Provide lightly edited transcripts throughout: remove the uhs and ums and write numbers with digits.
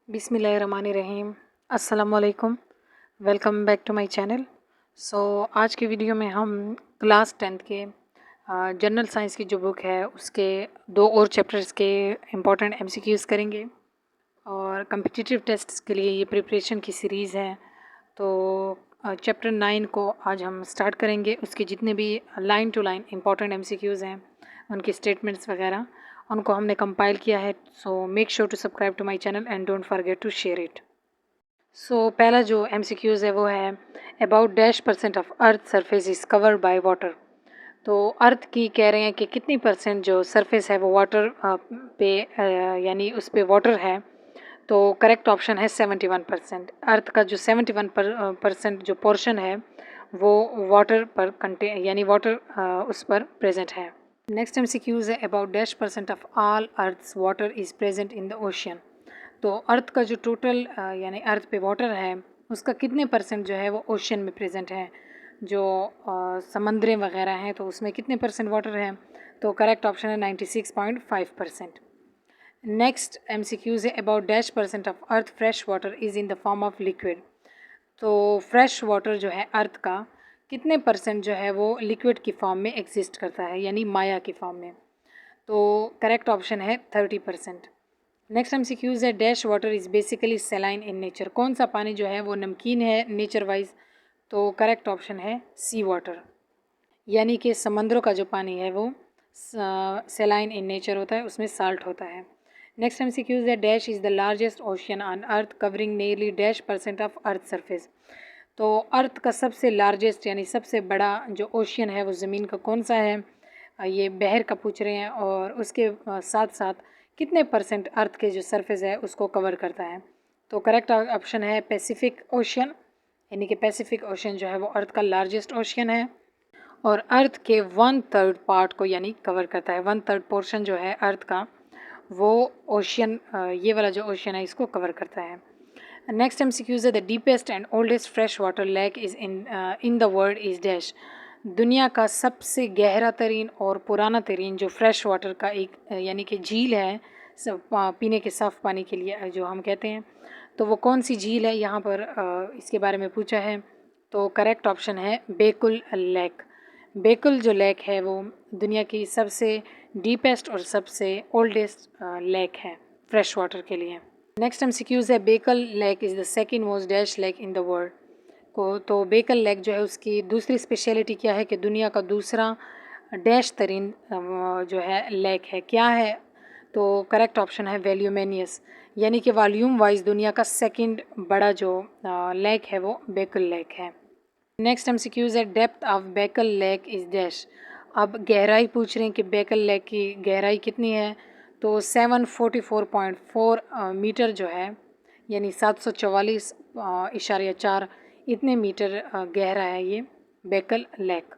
बिस्मिल्लाहिर्रहमानिर्रहीम। अस्सलामुअलैकुम। Welcome back to my channel. आज की वीडियो में हम क्लास 10th के जनरल साइंस की जो बुक है उसके दो और चैप्टर्स के इम्पोर्टेंट एमसीक्यूज़ करेंगे और कम्पिटिटिव टेस्ट्स के लिए ये प्रिपरेशन की सीरीज़ है। तो चैप्टर 9 को आज हम स्टार्ट करेंगे। उसके जितने भी line to line important MCQs हैं, उनके स्टेटमेंट्स वगैरह उनको हमने कंपाइल किया है। So make sure to subscribe to my channel and don't forget to share it. पहला जो एमसीक्यूज़ है वो है about dash % of earth surface is covered by water. तो अर्थ की कह रहे हैं कि कितनी परसेंट जो सरफेस है वो वाटर पे यानी उस पे वाटर है। तो करेक्ट ऑप्शन है 71%। अर्थ का जो 71% जो पोर्शन है वो वाटर पर यानी वाटर उस पर प्रेजेंट है। नेक्स्ट एमसीक्यूज है about dash % of all earth's water is present in the ocean. तो अर्थ का जो टोटल यानी अर्थ पे वाटर है उसका कितने % जो है वो ओशियन में प्रेजेंट है। जो समंदरें वगैरह हैं तो उसमें कितने % वाटर है। तो करेक्ट ऑप्शन है 96.5%। नेक्स्ट एमसीक्यूज है about dash % of earth fresh water is in the form of liquid. तो फ्रेश वाटर जो है अर्थ का कितने % जो है वो लिक्विड की फॉर्म में एग्जिस्ट करता है यानी माया की फॉर्म में। तो करेक्ट ऑप्शन है 30%। नेक्स्ट एमसीक्यूज है dash water is basically सेलाइन in nature. कौन सा पानी जो है वो नमकीन है नेचर वाइज। तो करेक्ट ऑप्शन है सी वाटर, यानी कि समंदरों का जो पानी है वो सेलाइन इन नेचर होता है, उसमें साल्ट होता है। नेक्स्ट एमसीक्यूज है dash is the largest ocean on earth covering nearly dash % of earth surface. तो अर्थ का सबसे लार्जेस्ट यानी सबसे बड़ा जो ओशियन है वो ज़मीन का कौन सा है। ये बहर का पूछ रहे हैं और उसके साथ साथ कितने % अर्थ के जो सरफेस है उसको कवर करता है। तो करेक्ट ऑप्शन है पैसिफिक ओशियन, यानी कि पैसिफिक ओशियन जो है वो अर्थ का लार्जेस्ट ओशियन है और अर्थ के 1/3 पार्ट को यानी कवर करता है। 1/3 पोर्शन जो है अर्थ का वो ओशियन, ये वाला जो ओशियन है इसको कवर करता है। नेक्स्ट एमसीक्यूज है the deepest and oldest fresh water lake is in the world is dash. दुनिया का सबसे गहरा तरीन और पुराना तरीन जो फ्रेश वाटर का एक यानी कि झील है पीने के साफ़ पानी के लिए जो हम कहते हैं, तो वो कौन सी झील है यहाँ पर इसके बारे में पूछा है। तो करेक्ट ऑप्शन है बेकुल लेक। बेकुल जो लेक है वो दुनिया की सबसे डीपेस्ट और सबसे ओल्डेस्ट लेक है फ्रेश वाटर के लिए। नेक्स्ट एमसीक्यूज है बेकल lake is the second most dash lake in the world. को तो बेकल लेक जो है उसकी दूसरी स्पेशलिटी क्या है कि दुनिया का दूसरा डैश तरीन जो है लेक है, क्या है। तो करेक्ट ऑप्शन है वैल्यूमेनियस, यानी कि वॉल्यूम वाइज दुनिया का सेकंड बड़ा जो लेक है वो बेकल लेक है। नेक्स्ट एमसीक्यूज है डेप्थ ऑफ बेकल लेक इज़ डैश। अब गहराई पूछ रहे हैं कि बेकल लेक की गहराई कितनी है। तो 744.4 मीटर जो है यानी 744.4 इतने मीटर गहरा है ये बेकल लेक।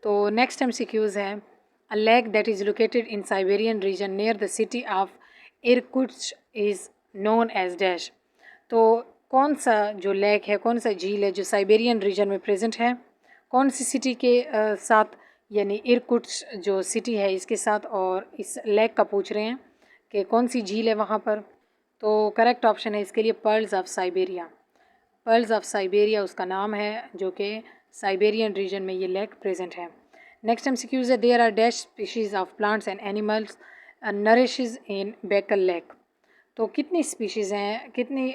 तो नेक्स्ट एमसीक्यूज है a lake that is located in Siberian region near the city of Irkutsk is known as dash. तो कौन सा जो लेक है, कौन सा झील है जो साइबेरियन रीजन में प्रेजेंट है, कौन सी सिटी के साथ, यानी इरकुट्स्क जो सिटी है इसके साथ, और इस लेक का पूछ रहे हैं कि कौन सी झील है वहाँ पर। तो करेक्ट ऑप्शन है इसके लिए pearls of Siberia. Pearls of Siberia उसका नाम है जो कि साइबेरियन रीजन में ये लेक प्रेजेंट है। नेक्स्ट एमसीक्यूज है there are dash species of plants and animals nourishes in Baikal lake. तो कितनी स्पीशीज़ हैं, कितनी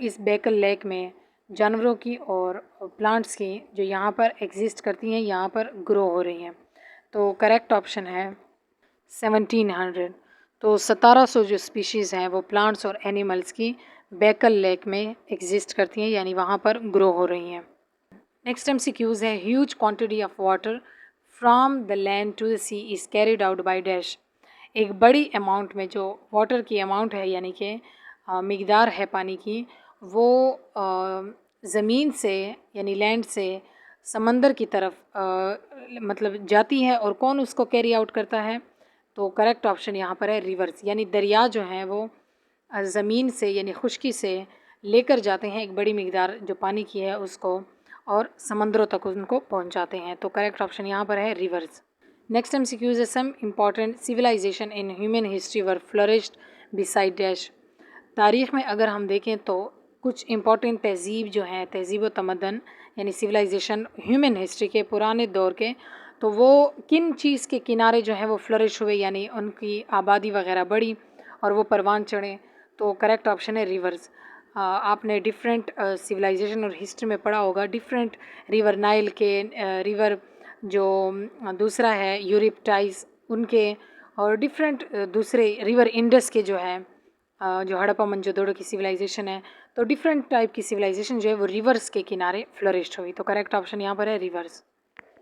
इस बेकल लेक में जानवरों की और प्लांट्स की जो यहाँ पर एग्जिस्ट करती हैं, यहाँ पर ग्रो हो रही हैं। तो करेक्ट ऑप्शन है 1700। तो 1700 जो स्पीशीज़ हैं वो प्लांट्स और एनिमल्स की बेकल लेक में एग्जिस्ट करती हैं यानी वहाँ पर ग्रो हो रही हैं। नेक्स्ट एमसीक्यूज़ है huge quantity of water from the land to the sea is carried out by dash. एक बड़ी अमाउंट में जो वाटर की अमाउंट है यानी कि मिक़दार है पानी की, वो ज़मीन से यानी लैंड से समंदर की तरफ मतलब जाती है, और कौन उसको कैरी आउट करता है। तो करेक्ट ऑप्शन यहाँ पर है रिवर्स, यानी दरिया जो हैं वो ज़मीन से यानी खुश्की से लेकर जाते हैं एक बड़ी मिक़दार जो पानी की है उसको, और समंदरों तक उनको पहुँचाते हैं। तो करेक्ट ऑप्शन यहाँ पर है रिवर्स। नेक्स्ट MCQs है some important civilization in human history were flourished beside dash. तारीख़ में अगर हम देखें तो कुछ इम्पॉर्टेंट तहज़ीब जो हैं, तहज़ीब व तमद्दन यानी सिविलाइजेशन ह्यूमन हिस्ट्री के पुराने दौर के, तो वो किन चीज़ के किनारे जो है वो फ्लरिश हुए यानी उनकी आबादी वगैरह बढ़ी और वो परवान चढ़े। तो करेक्ट ऑप्शन है रिवर्स। आपने डिफरेंट सिविलाइजेशन और हिस्ट्री में पढ़ा होगा, डिफरेंट रिवर नाइल के, रिवर जो दूसरा है यूरिप्टाइस उनके, और डिफरेंट दूसरे रिवर इंडस के जो है, जो हड़प्पा मोहनजोदड़ो की सिविलाइजेशन है, तो डिफरेंट टाइप की सिविलाइजेशन जो है वो रिवर्स के किनारे फ्लरिश्ड हुई। तो करेक्ट ऑप्शन यहाँ पर है रिवर्स।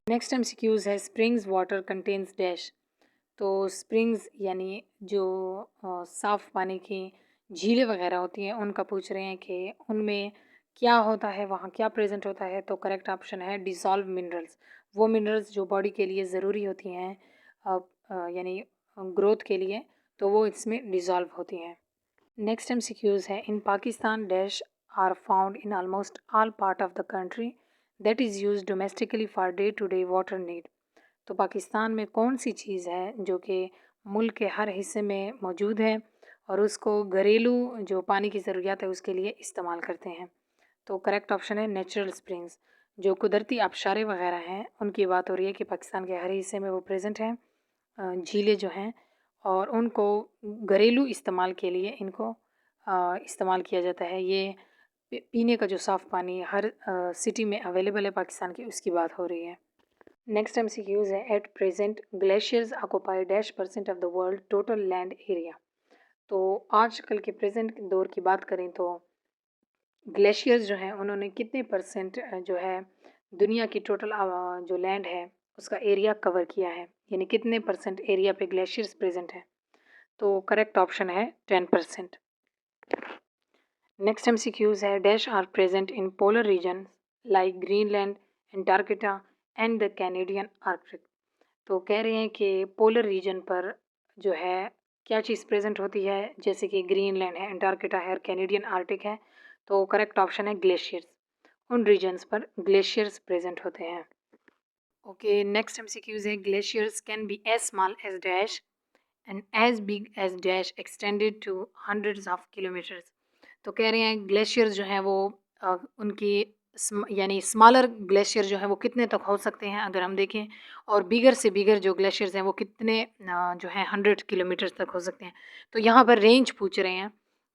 नेक्स्ट MCQs है स्प्रिंग्स वाटर कंटेन्स डैश। तो स्प्रिंग्स यानी जो साफ़ पानी की झीलें वगैरह होती हैं उनका पूछ रहे हैं कि उनमें क्या होता है, वहाँ क्या प्रेजेंट होता है। तो करेक्ट ऑप्शन है डिसॉल्व मिनरल्स। वो मिनरल्स जो बॉडी के लिए ज़रूरी होती हैं यानी ग्रोथ के लिए, तो वो इसमें डिसॉल्व होती हैं। नेक्स्ट MCQs है in Pakistan dash are found in almost all part of the country that is use domestically for day to day water need. तो पाकिस्तान में कौन सी चीज़ है जो कि मुल्क के हर हिस्से में मौजूद है और उसको घरेलू जो पानी की ज़रूरियात है उसके लिए इस्तेमाल करते हैं। तो करेक्ट ऑप्शन है नेचुरल स्प्रिंग्स। जो कुदरती आबशारें वगैरह हैं उनकी बात हो रही है कि पाकिस्तान के हर हिस्से में वो प्रेजेंट हैं, झीलें जो हैं, और उनको घरेलू इस्तेमाल के लिए इनको इस्तेमाल किया जाता है। ये पीने का जो साफ़ पानी हर सिटी में अवेलेबल है पाकिस्तान की, उसकी बात हो रही है। नेक्स्ट MCQs है at present glaciers occupy dash percent of the world total land area. तो आजकल के प्रेजेंट दौर की बात करें तो ग्लेशियर्स जो हैं उन्होंने कितने परसेंट जो है दुनिया की टोटल जो लैंड है उसका एरिया कवर किया है, यानी कितने परसेंट एरिया पे ग्लेशियर्स प्रेजेंट है। तो करेक्ट ऑप्शन है 10%। नेक्स्ट MCQs है dash are present in polar region like Greenland, Antarctica and the Canadian Arctic. तो कह रहे हैं कि पोलर रीजन पर जो है क्या चीज़ प्रेजेंट होती है, जैसे कि ग्रीनलैंड है, एंटार्क्टिका है और कैनेडियन आर्कटिक है। तो करेक्ट ऑप्शन है ग्लेशियर्स। उन रीजन्स पर ग्लेशियर्स प्रेजेंट होते हैं। ओके, नेक्स्ट MCQs है glaciers can be as small as dash and as big as dash extended to hundreds of kilometers. तो कह रहे हैं ग्लेशियर्स जो हैं वो उनकी यानी स्मॉलर ग्लेशियर जो है वो कितने तक हो सकते हैं अगर हम देखें, और बिगर से बिगर जो ग्लेशियर्स हैं वो कितने जो है 100 किलोमीटर तक हो सकते हैं। तो यहाँ पर रेंज पूछ रहे हैं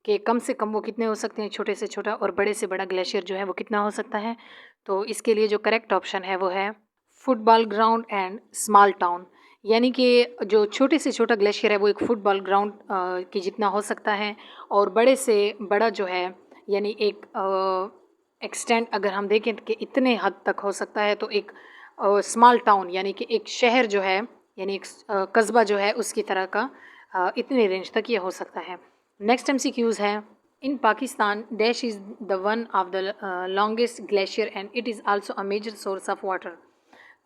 कि कम से कम वो कितने हो सकते हैं छोटे से छोटा, और बड़े से बड़ा ग्लेशियर जो है वो कितना हो सकता है। तो इसके लिए जो करेक्ट ऑप्शन है वो है football ground and small town. यानी कि जो छोटे से छोटा ग्लेशियर है वो एक फुटबॉल ग्राउंड की जितना हो सकता है, और बड़े से बड़ा जो है यानी एक एक्सटेंड अगर हम देखें कि इतने हद तक हो सकता है, तो एक स्मॉल टाउन यानी कि एक शहर जो है यानी एक कस्बा जो है उसकी तरह का इतने रेंज तक ये हो सकता है। नेक्स्ट MCQs है in Pakistan dash is the one of the longest glacier and it is also a major source of water.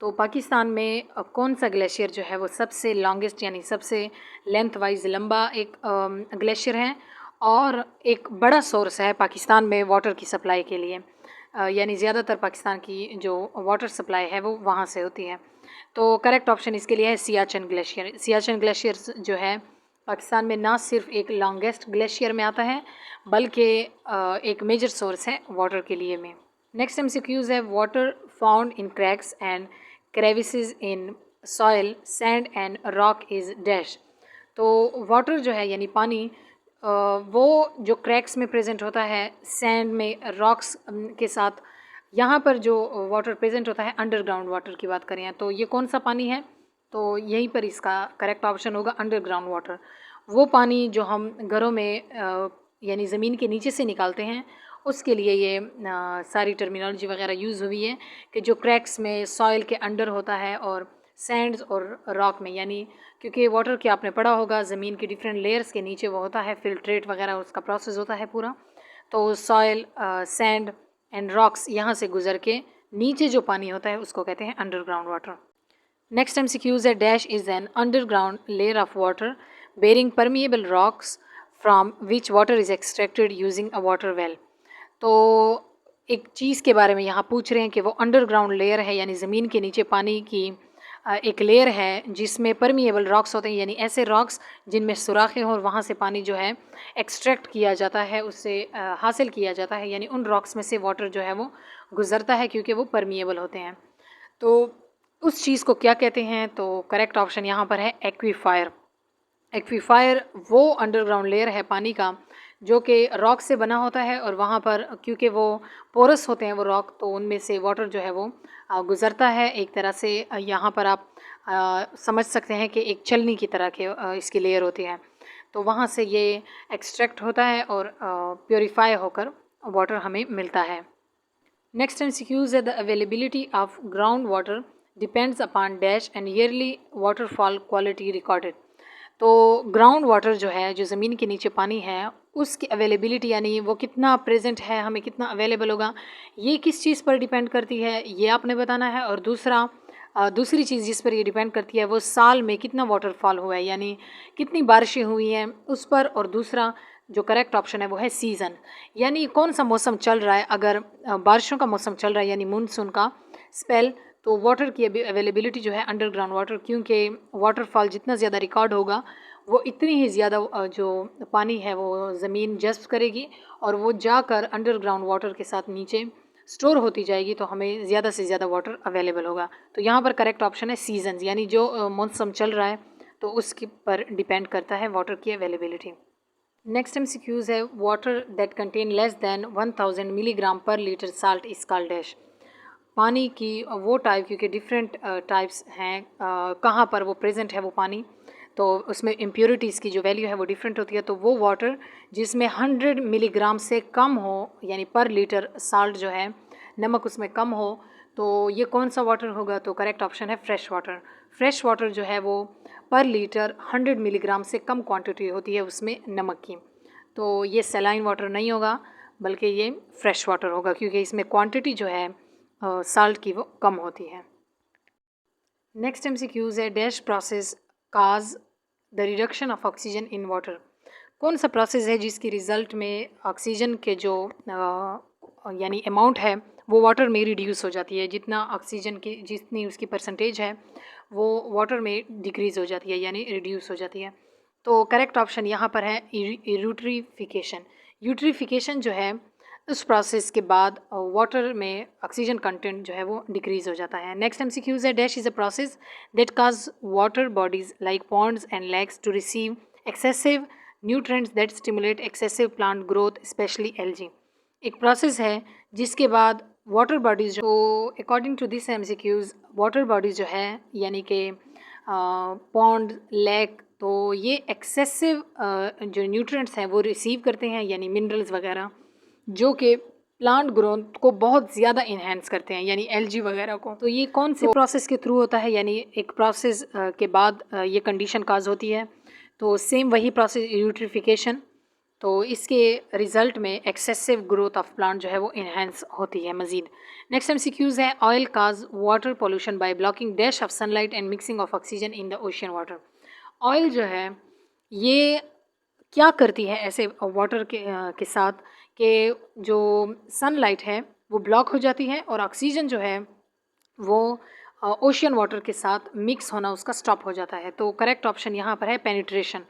तो पाकिस्तान में कौन सा ग्लेशियर जो है वो सबसे लॉन्गेस्ट यानी सबसे लेंथ वाइज लंबा एक ग्लेशियर है और एक बड़ा सोर्स है पाकिस्तान में वाटर की सप्लाई के लिए, यानी ज़्यादातर पाकिस्तान की जो वाटर सप्लाई है वो वहाँ से होती है। तो करेक्ट ऑप्शन इसके लिए है सियाचिन ग्लेशियर। सियाचिन ग्लेशियर जो है पाकिस्तान में ना सिर्फ एक लॉन्गेस्ट ग्लेशियर में आता है बल्कि एक मेजर सोर्स है वाटर के लिए में। नेक्स्ट MCQs है water found in cracks and crevices in soil sand and rock is dash. तो वाटर जो है यानी पानी वो जो क्रैक्स में प्रेजेंट होता है, सैंड में, रॉक्स के साथ, यहाँ पर जो वाटर प्रेजेंट होता है अंडरग्राउंड वाटर की बात करें तो ये कौन सा पानी है, तो यहीं पर इसका करेक्ट ऑप्शन होगा अंडरग्राउंड वाटर। वो पानी जो हम घरों में यानी ज़मीन के नीचे से निकालते हैं उसके लिए ये सारी टर्मिनोलॉजी वगैरह यूज़ हुई है कि जो क्रैक्स में सॉइल के अंडर होता है और सैंड्स और रॉक में, यानी क्योंकि वाटर की आपने पढ़ा होगा ज़मीन की डिफरेंट लेयर्स के नीचे वो होता है, फिल्ट्रेट वगैरह उसका प्रोसेस होता है पूरा। तो सॉइल, सैंड एंड रॉक्स यहाँ से गुजर के नीचे जो पानी होता है उसको कहते हैं अंडरग्राउंड वाटर। नेक्स्ट MCQs है dash is an underground layer of water bearing permeable rocks from which water is extracted using a water well. तो एक चीज़ के बारे में यहाँ पूछ रहे हैं कि वो अंडरग्राउंड लेयर है यानी ज़मीन के नीचे पानी की एक लेयर है जिसमें परमिएबल रॉक्स होते हैं, यानी ऐसे रॉक्स जिनमें सुराखें हों और वहाँ से पानी जो है एक्सट्रैक्ट किया जाता है, उससे हासिल किया जाता है, यानी उन रॉक्स में से वाटर जो है वो गुजरता है क्योंकि वो परमिएबल होते हैं। तो उस चीज़ को क्या कहते हैं? तो करेक्ट ऑप्शन यहाँ पर है एक्वीफायर। एक्वीफायर वो अंडरग्राउंड लेयर है पानी का जो कि रॉक से बना होता है, और वहाँ पर क्योंकि वो पोरस होते हैं वो रॉक, तो उनमें से वाटर जो है वो गुज़रता है एक तरह से। यहाँ पर आप समझ सकते हैं कि एक छलनी की तरह के इसकी लेयर होती है, तो वहाँ से ये एक्सट्रैक्ट होता है और प्योरीफाई होकर वाटर हमें मिलता है। नेक्स्ट MCQs है the availability of ground water depends upon dash and yearly waterfall quality recorded. तो ग्राउंड वाटर जो है, जो ज़मीन के नीचे पानी है, उसकी अवेलेबिलिटी यानी वो कितना प्रेजेंट है, हमें कितना अवेलेबल होगा, ये किस चीज़ पर डिपेंड करती है, ये आपने बताना है। और दूसरी चीज़ जिस पर ये डिपेंड करती है वो साल में कितना वाटरफॉल हुआ है, यानी कितनी बारिशें हुई हैं उस पर। और दूसरा जो करेक्ट ऑप्शन है वो है सीज़न, यानी कौन सा मौसम चल रहा है। अगर बारिशों का मौसम चल रहा है यानी मानसून का स्पेल, तो वाटर की अवेलेबिलिटी जो है अंडरग्राउंड वाटर, क्योंकि वाटरफॉल जितना ज़्यादा रिकॉर्ड होगा वो इतनी ही ज़्यादा जो पानी है वो ज़मीन जज़्ब करेगी और वो जाकर अंडरग्राउंड वाटर के साथ नीचे स्टोर होती जाएगी, तो हमें ज़्यादा से ज़्यादा वाटर अवेलेबल होगा। तो यहाँ पर करेक्ट ऑप्शन है सीजन्स, यानी जो मौसम चल रहा है तो उसके पर डिपेंड करता है वाटर की अवेलेबिलिटी। नेक्स्ट MCQs है water that contain less than 1000 milligram per litre salt is called dash. पानी की वो टाइप, क्योंकि डिफरेंट टाइप्स हैं कहाँ पर वो प्रेजेंट है वो पानी, तो उसमें इम्प्योरिटीज़ की जो वैल्यू है वो डिफरेंट होती है। तो वो वाटर जिसमें 100 मिलीग्राम से कम हो, यानी पर लीटर साल्ट जो है, नमक उसमें कम हो, तो ये कौन सा वाटर होगा? तो करेक्ट ऑप्शन है फ्रेश वाटर। फ्रेश वाटर जो है वो पर लीटर 100 मिलीग्राम से कम क्वांटिटी होती है उसमें नमक की, तो ये सलाइन वाटर नहीं होगा बल्कि ये फ्रेश वाटर होगा, क्योंकि इसमें क्वांटिटी जो है साल्ट की वो कम होती है। नेक्स्ट MCQs है dash process cause the reduction of oxygen in water. कौन सा प्रोसेस है जिसकी रिज़ल्ट में ऑक्सीजन के जो यानी अमाउंट है वो वाटर में रिड्यूस हो जाती है, जितना ऑक्सीजन की जितनी उसकी परसेंटेज है वो वाटर में डिक्रीज़ हो जाती है यानी रिड्यूस हो जाती है। तो करेक्ट ऑप्शन यहाँ पर है यूट्रीफिकेशन। यूट्रीफिकेशन जो है उस प्रोसेस के बाद वाटर में ऑक्सीजन कंटेंट जो है वो डिक्रीज़ हो जाता है। नेक्स्ट MCQs है dash is a process that cause water bodies like ponds and lakes to receive excessive nutrients that stimulate excessive plant growth specially algae. एक प्रोसेस है जिसके बाद वाटर बॉडीज़ जो, according to this MCQs, water bodies जो है यानी कि pond, lake, तो ये एक्सेसिव जो न्यूट्रिएंट्स हैं वो रिसीव करते हैं, यानी मिनरल्स वगैरह, जो कि प्लांट ग्रोथ को बहुत ज़्यादा इन्हेंस करते हैं, यानी एल्गी वगैरह को। तो ये कौन से प्रोसेस के थ्रू होता है, यानी एक प्रोसेस के बाद ये कंडीशन काज होती है, तो सेम वही प्रोसेस यूट्रिफिकेशन। तो इसके रिज़ल्ट में एक्सेसिव ग्रोथ ऑफ प्लांट जो है वो इन्हेंस होती है मज़ीद। नेक्स्ट MCQs है oil cause water pollution by blocking dash of sunlight and mixing of oxygen in the ocean water. Oil जो है ये क्या करती है ऐसे वाटर के साथ कि जो सनलाइट है वो ब्लॉक हो जाती है और ऑक्सीजन जो है वो ओशियन वाटर के साथ मिक्स होना उसका स्टॉप हो जाता है। तो करेक्ट ऑप्शन यहाँ पर है पेनिट्रेशन।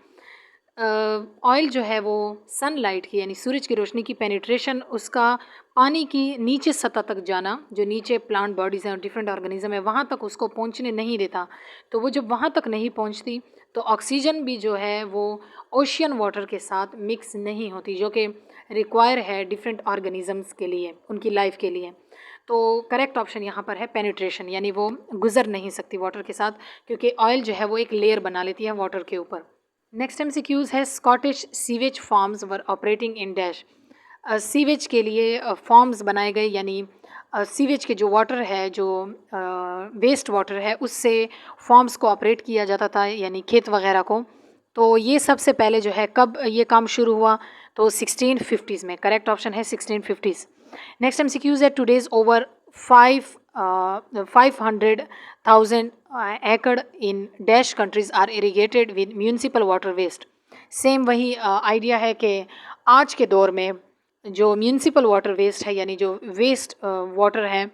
ऑयल जो है वो सनलाइट की यानी सूरज की रोशनी की पेनिट्रेशन, उसका पानी की नीचे सतह तक जाना, जो नीचे प्लांट बॉडीज़ हैं और डिफरेंट ऑर्गेनिज्म है वहाँ तक उसको पहुँचने नहीं देता। तो वो जब वहाँ तक नहीं पहुँचती तो ऑक्सीजन भी जो है वो ओशियन वाटर के साथ मिक्स नहीं होती, जो कि रिक्वायर है डिफरेंट ऑर्गेनिजम्स के लिए, उनकी लाइफ के लिए। तो करेक्ट ऑप्शन यहाँ पर है पेनिट्रेशन, यानी वो गुजर नहीं सकती वाटर के साथ, क्योंकि ऑयल जो है वो एक लेयर बना लेती है वाटर के ऊपर। नेक्स्ट MCQs है Scottish sewage farms were operating in dash. Sewage के लिए फॉर्म्स बनाए गए, यानी सीवेज के जो वाटर है, जो वेस्ट वाटर है, उससे फॉर्म्स को ऑपरेट किया जाता था, यानी खेत वगैरह को। तो ये सबसे पहले जो है कब ये काम शुरू हुआ? तो 1650s में। करेक्ट ऑप्शन है 1650s। नेक्स्ट MCQs है टुडेज ओवर 500,000 एकड़ in dash countries are irrigated with municipal water waste. Same वही आइडिया है कि आज के दौर में जो म्यूनसिपल वाटर वेस्ट है, यानी जो वेस्ट वाटर है,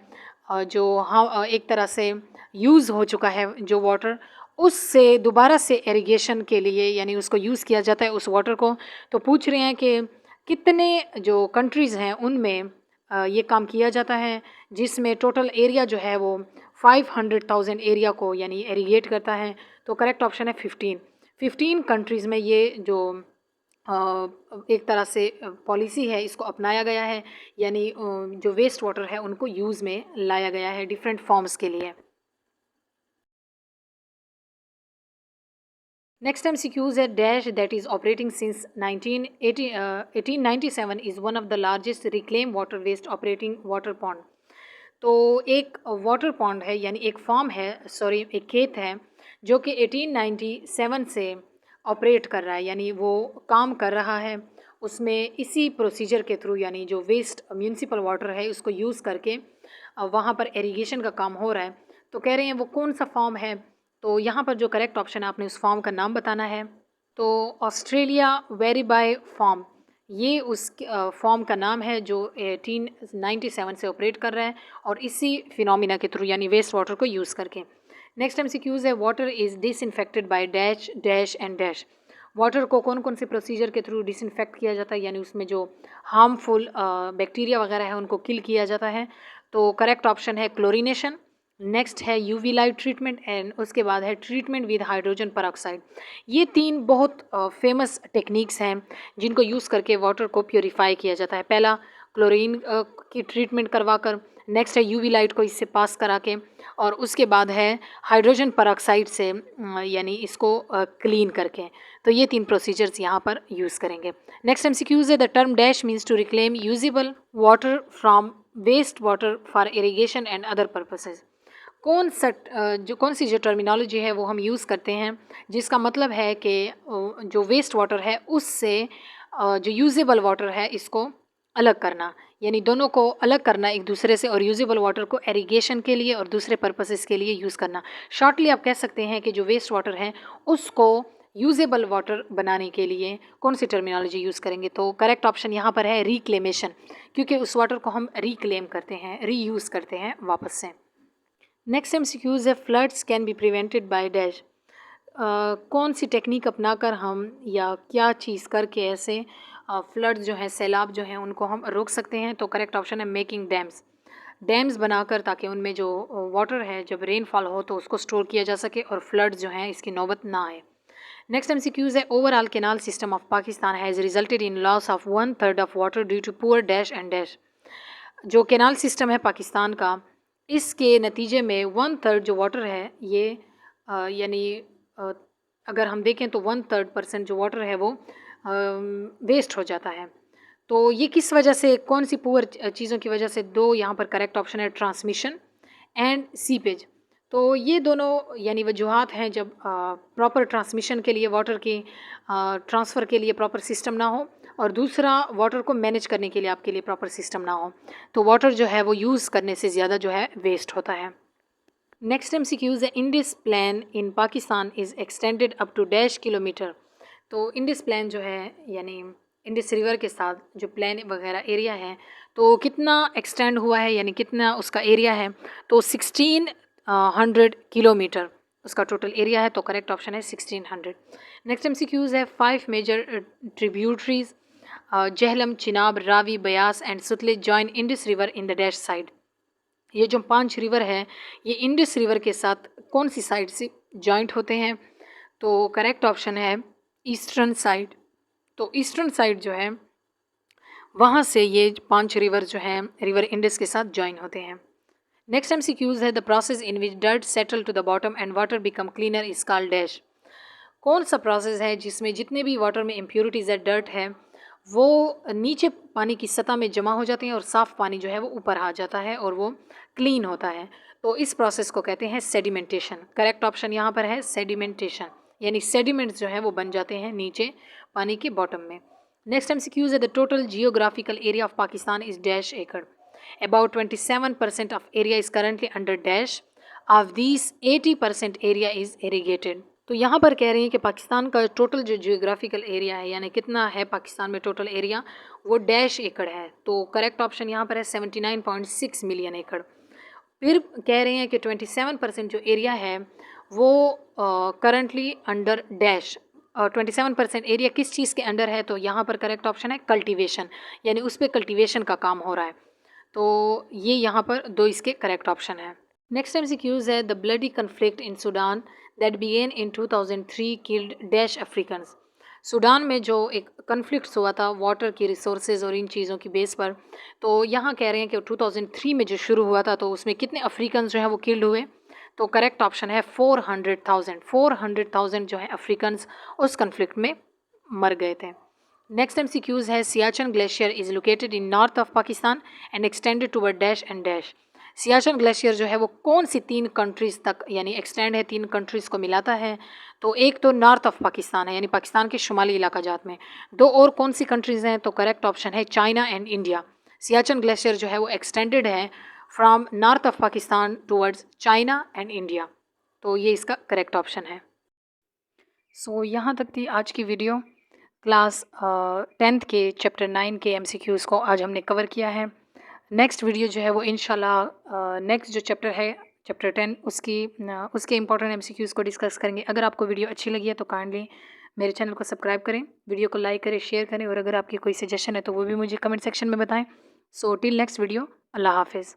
जो हम एक तरह से यूज़ हो चुका है जो वाटर, उससे दोबारा से इरिगेशन के लिए यानी उसको यूज़ किया जाता है उस वाटर को। तो पूछ रहे हैं कि कितने जो कंट्रीज़ हैं उनमें ये काम किया जाता है, जिसमें टोटल एरिया जो है वो 500,000 एरिया को यानी इरिगेट करता है। तो करेक्ट ऑप्शन है 15। 15 कंट्रीज़ में ये जो एक तरह से पॉलिसी है इसको अपनाया गया है, यानी जो वेस्ट वाटर है उनको यूज़ में लाया गया है डिफरेंट फॉर्म्स के लिए। Next MCQ is a dash that is operating since 1897 is one of the largest reclaimed water waste operating water pond। तो एक वाटर पॉन्ड है यानी एक फार्म है, सॉरी एक खेत है जो कि 1897 से ऑपरेट कर रहा है, यानी वो काम कर रहा है। उसमें इसी प्रोसीजर के थ्रू यानी जो वेस्ट म्यूनिसिपल वाटर है उसको यूज़ करके वहाँ पर इरिगेशन का काम हो रहा है। तो कह रहे हैं वो कौन सा फॉर्म है, तो यहाँ पर जो करेक्ट ऑप्शन है आपने उस फॉर्म का नाम बताना है। तो ऑस्ट्रेलिया वेरीबाई फॉर्म, ये उस फॉर्म का नाम है जो 1897 से ऑपरेट कर रहा है और इसी फिनोमिना के थ्रू यानी वेस्ट वाटर को यूज़ करके। नेक्स्ट MCQs है water is disinfected by dash dash and dash. Water को कौन कौन से प्रोसीजर के थ्रू डिसइंफेक्ट किया जाता है, यानी उसमें जो हार्मफुल बैक्टीरिया वगैरह है उनको किल किया जाता है। तो करेक्ट ऑप्शन है क्लोरीनेशन। नेक्स्ट है यूवी लाइट ट्रीटमेंट एंड उसके बाद है ट्रीटमेंट विद हाइड्रोजन परऑक्साइड। ये तीन बहुत फेमस टेक्निक्स हैं जिनको यूज़ करके वाटर को प्योरीफाई किया जाता है। पहला क्लोरीन की ट्रीटमेंट करवा कर, नेक्स्ट है यूवी लाइट को इससे पास करा के, और उसके बाद है हाइड्रोजन परऑक्साइड से यानी इसको क्लीन करके। तो ये तीन प्रोसीजर्स यहाँ पर यूज़ करेंगे। नेक्स्ट MCQs है the term dash means to reclaim usable water from waste water for irrigation and other purposes. कौन सी जो टर्मिनोलॉजी है वो हम यूज़ करते हैं जिसका मतलब है कि जो वेस्ट वाटर है उससे जो यूजेबल वाटर है इसको अलग करना, यानी दोनों को अलग करना एक दूसरे से, और यूजेबल वाटर को इरिगेशन के लिए और दूसरे पर्पसेस के लिए यूज़ करना। शॉर्टली आप कह सकते हैं कि जो वेस्ट वाटर है उसको यूजेबल वाटर बनाने के लिए कौन सी टर्मिनोलॉजी यूज़ करेंगे। तो करेक्ट ऑप्शन यहाँ पर है रिक्लेमेशन, क्योंकि उस वाटर को हम रिक्लेम करते हैं, रीयूज़ करते हैं वापस से। नेक्स्ट MCQs है floods can be prevented by dash. कौन सी टेक्निक अपनाकर हम या क्या चीज़ करके ऐसे फ्लड्स जो हैं, सैलाब जो हैं, उनको हम रोक सकते हैं। तो करेक्ट ऑप्शन है मेकिंग डैम्स। डैम्स बनाकर ताकि उनमें जो वाटर है जब रेनफॉल हो तो उसको स्टोर किया जा सके और फ्लड्स जो हैं इसकी नौबत ना आए। नेक्स्ट MCQs है overall canal system of Pakistan has resulted in loss of 1/3 of water due to poor dash and dash. जो कैनाल सिस्टम है पाकिस्तान का, इसके नतीजे में 1/3 जो वाटर है ये यानी अगर हम देखें तो 1/3% जो वाटर है वो वेस्ट हो जाता है। तो ये किस वजह से, कौन सी पुअर चीज़ों की वजह से? दो यहाँ पर करेक्ट ऑप्शन है ट्रांसमिशन एंड सीपेज। तो ये दोनों यानी वजूहात हैं जब प्रॉपर ट्रांसमिशन के लिए वाटर की ट्रांसफ़र के लिए प्रॉपर सिस्टम ना हो, और दूसरा वाटर को मैनेज करने के लिए आपके लिए प्रॉपर सिस्टम ना हो, तो वाटर जो है वो यूज़ करने से ज़्यादा जो है वेस्ट होता है। नेक्स्ट MCQs है Indus plain in Pakistan is extended up to dash kilometer. तो इंडिस प्लान जो है यानी इंडिस रिवर के साथ जो प्लान वगैरह एरिया है तो कितना एक्सटेंड हुआ है, यानी कितना उसका एरिया है। तो 1600 किलोमीटर उसका टोटल एरिया है। तो करेक्ट ऑप्शन है 1600। नेक्स्ट MCQs है 5 major tributaries Jhelum, Chenab, Ravi, Beas and Sutlej join Indus river in the dash side. ये जो 5 रिवर हैं ये इंडिस रिवर के साथ कौन सी साइड से जॉइंट होते हैं। तो करेक्ट ऑप्शन है ईस्टर्न साइड। तो ईस्टर्न साइड जो है वहाँ से ये 5 रिवर जो हैं रिवर इंडिस के साथ जॉइन होते हैं। नेक्स्ट MCQs है the process in which dirt settle to the bottom and water become cleaner is called dash. कौन सा प्रोसेस है जिसमें जितने भी वाटर में इम्प्योरिटीज़ है, डर्ट है, वो नीचे पानी की सतह में जमा हो जाते हैं और साफ़ पानी जो है वो ऊपर आ जाता है और वो क्लीन होता है। तो इस प्रोसेस को कहते हैं सेडिमेंटेशन। करेक्ट ऑप्शन यहाँ पर है सेडिमेंटेशन, यानी सेडिमेंट्स जो है वो बन जाते हैं नीचे पानी के बॉटम में। नेक्स्ट MCQs है the total geographical area of Pakistan is dash एकड़। About 27% of area is currently under dash, of this 80% area is irrigated. तो यहाँ पर कह रहे हैं कि पाकिस्तान का टोटल जो जियोग्राफिकल एरिया है यानी कितना है पाकिस्तान में टोटल एरिया, वो डैश एकड़ है। तो करेक्ट ऑप्शन यहाँ पर है 79.6 मिलियन एकड़। फिर कह रहे हैं कि 27% जो एरिया है वो करंटली अंडर डैश। 27% एरिया किस चीज़ के अंडर है, तो यहाँ पर करेक्ट ऑप्शन है कल्टीवेशन, यानी उस पर कल्टीवेशन का काम हो रहा है। तो ये यहाँ पर दो इसके करेक्ट ऑप्शन है। नेक्स्ट एमसीक्यूज है, the bloody conflict in Sudan that began in 2003 killed dash Africans. Sudan में जो एक कन्फ्लिक्ट हुआ था वाटर की रिसोर्सेज और इन चीज़ों की बेस पर, तो यहाँ कह रहे हैं कि 2003 में जो शुरू हुआ था तो उसमें कितने अफ्रीकन जो हैं वो किल्ड हुए, तो करेक्ट ऑप्शन है 400,000। 400,000 जो है अफ्रीकन्स उस कन्फ्लिक्ट में मर गए थे। नेक्स्ट एमसीक्यूज है, Siachen glacier is located in north of Pakistan and extended toward dash and dash. Siachen glacier जो है वो कौन सी 3 कंट्रीज़ तक यानी एक्सटेंड है, 3 कंट्रीज़ को मिलाता है, तो एक तो नॉर्थ ऑफ पाकिस्तान है यानी पाकिस्तान के शुमाली इलाका जात में, दो और कौन सी कंट्रीज़ हैं, तो करेक्ट ऑप्शन है China and India. Siachen glacier जो है वो एक्सटेंडेड है from north of Pakistan towards China and India, तो ये इसका करेक्ट ऑप्शन है। सो यहाँ तक थी आज की वीडियो। क्लास 10th के चैप्टर 9 के एमसीक्यूज़ को आज हमने कवर किया है। नेक्स्ट वीडियो जो है वो इंशाल्लाह नेक्स्ट जो चैप्टर है चैप्टर 10 उसके इंपॉर्टेंट एमसीक्यूज़ को डिस्कस करेंगे। अगर आपको वीडियो अच्छी लगी है तो काइंडली मेरे चैनल को सब्सक्राइब करें, वीडियो को लाइक करें, शेयर करें, और अगर आपकी कोई सजेशन है तो वो भी मुझे कमेंट सेक्शन में बताएं। सो टिल नेक्स्ट वीडियो, अल्लाह हाफिज़।